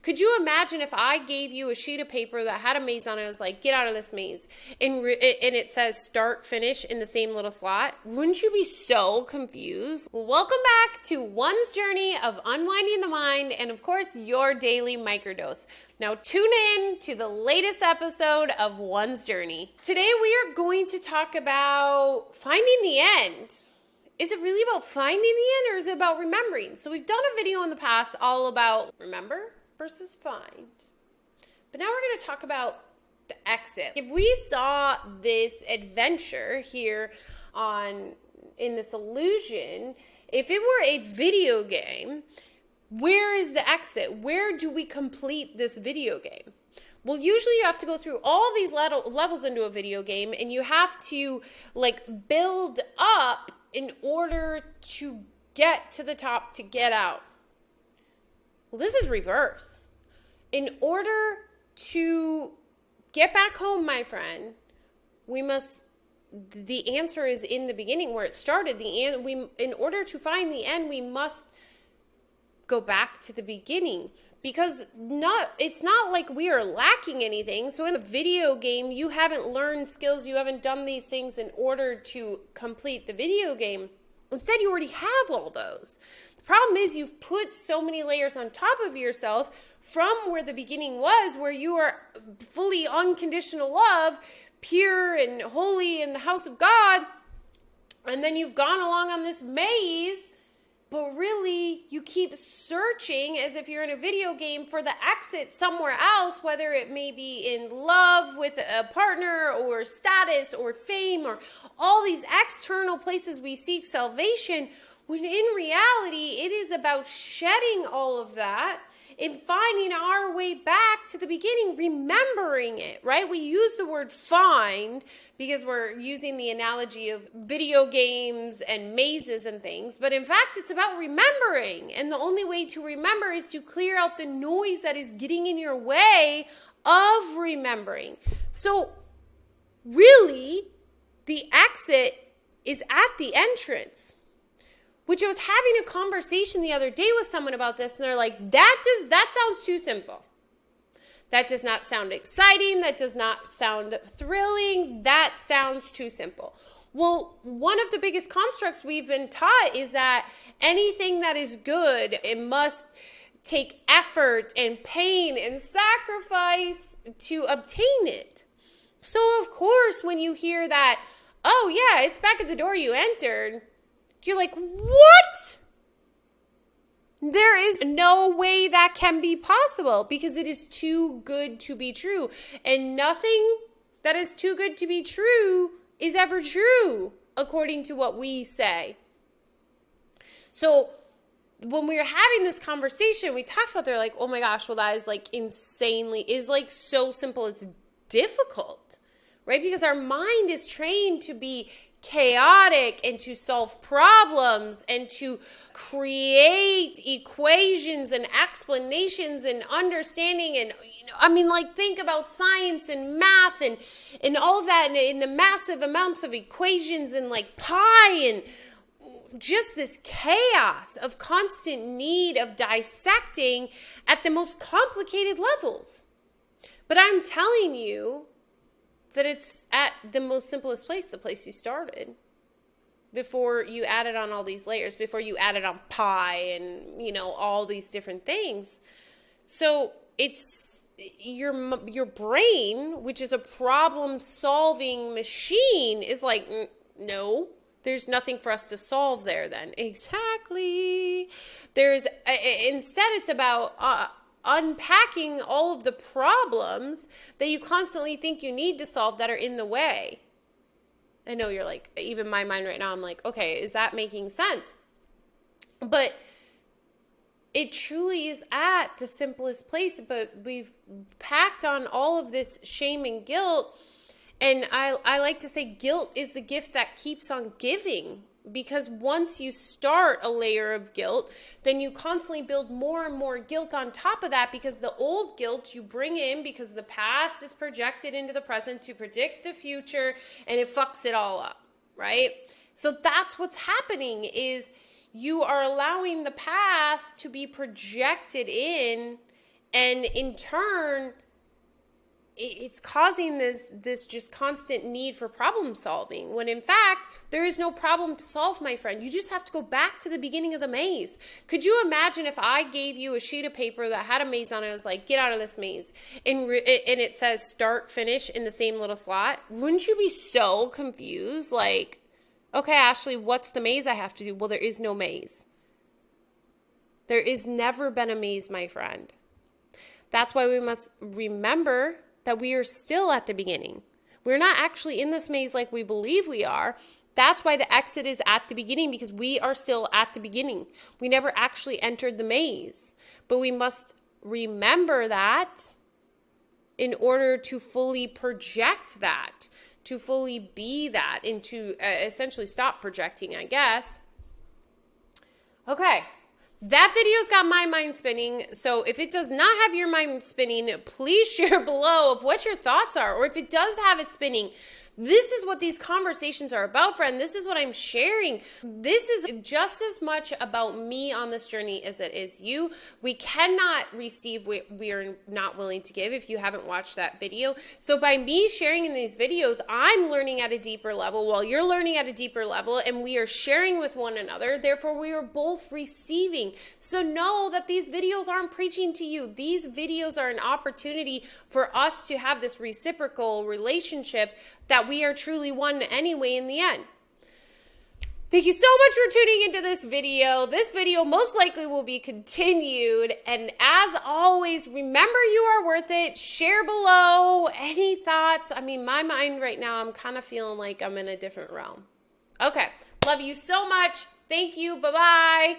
Could you imagine if I gave you a sheet of paper that had a maze on it? It was like, get out of this maze. And it says start, finish in the same little slot. Wouldn't you be so confused? Well, welcome back to one's journey of unwinding the mind and, of course, your daily microdose. Now tune in to the latest episode of One's Journey. Today we are going to talk about finding the end. Is it really about finding the end, or is it about remembering? So we've done a video in the past all about remember versus find. But now we're going to talk about the exit. If we saw this adventure here in this illusion, if it were a video game, where is the exit? Where do we complete this video game? Well, usually you have to go through all these levels into a video game, and you have to like build up in order to get to the top to get out. Well, this is reverse. In order to get back home, my friend, the answer is in the beginning where it started. In order to find the end, we must go back to the beginning, because it's not like we are lacking anything. So in a video game, you haven't learned skills, you haven't done these things in order to complete the video game. Instead, you already have all those. The problem is you've put so many layers on top of yourself from where the beginning was, where you are fully unconditional love, pure and holy in the house of God, and then you've gone along on this maze. But really, you keep searching as if you're in a video game for the exit somewhere else, whether it may be in love with a partner or status or fame or all these external places we seek salvation, when in reality, it is about shedding all of that and finding our way back to the beginning, remembering it, right? We use the word find because we're using the analogy of video games and mazes and things. But in fact, it's about remembering. And the only way to remember is to clear out the noise that is getting in your way of remembering. So really, the exit is at the entrance. Which I was having a conversation the other day with someone about this, and they're like, that sounds too simple. That does not sound exciting. That does not sound thrilling. That sounds too simple. Well, one of the biggest constructs we've been taught is that anything that is good, it must take effort and pain and sacrifice to obtain it. So of course, when you hear that, oh yeah, it's back at the door you entered, you're like, what? There is no way that can be possible because it is too good to be true. And nothing that is too good to be true is ever true, according to what we say. So when we were having this conversation, we talked about, they're like, oh my gosh, well, that is like is like so simple, it's difficult, right? Because our mind is trained to be chaotic and to solve problems and to create equations and explanations and understanding. And think about science and math and all that, and in the massive amounts of equations and like pi and just this chaos of constant need of dissecting at the most complicated levels. But I'm telling you that it's at the most simplest place, the place you started, before you added on all these layers, before you added on pi and, all these different things. So it's your brain, which is a problem-solving machine, is like, no, there's nothing for us to solve there then. Exactly. Instead it's about unpacking all of the problems that you constantly think you need to solve that are in the way. I know you're like, even my mind right now, I'm like, okay, is that making sense? But it truly is at the simplest place, but we've packed on all of this shame and guilt. And I like to say guilt is the gift that keeps on giving. Because once you start a layer of guilt, then you constantly build more and more guilt on top of that, because the old guilt you bring in because the past is projected into the present to predict the future, and it fucks it all up, right? So that's what's happening, is you are allowing the past to be projected in And in turn, it's causing this just constant need for problem solving, when in fact there is no problem to solve, my friend. You just have to go back to the beginning of the maze. Could you imagine if I gave you a sheet of paper that had a maze on it? I was like, get out of this maze, and it says start finish in the same little slot? Wouldn't you be so confused? Like, okay, Ashley, what's the maze I have to do? Well, there is no maze. There is never been a maze, my friend. That's why we must remember that we are still at the beginning. We're not actually in this maze like we believe we are. That's why the exit is at the beginning, because we are still at the beginning. We never actually entered the maze. But we must remember that in order to fully project that, to fully be that, and to essentially stop projecting, I guess. Okay. That video's got my mind spinning, so if it does not have your mind spinning, please share below of what your thoughts are, or if it does have it spinning. This is what these conversations are about, friend. This is what I'm sharing. This is just as much about me on this journey as it is you. We cannot receive what we are not willing to give, if you haven't watched that video. So by me sharing in these videos, I'm learning at a deeper level while you're learning at a deeper level, and we are sharing with one another. Therefore, we are both receiving. So know that these videos aren't preaching to you. These videos are an opportunity for us to have this reciprocal relationship, that we are truly one anyway in the end. Thank you so much for tuning into this video. This video most likely will be continued. And as always, remember you are worth it. Share below any thoughts. I mean, my mind right now, I'm kind of feeling like I'm in a different realm. Okay. Love you so much. Thank you. Bye-bye.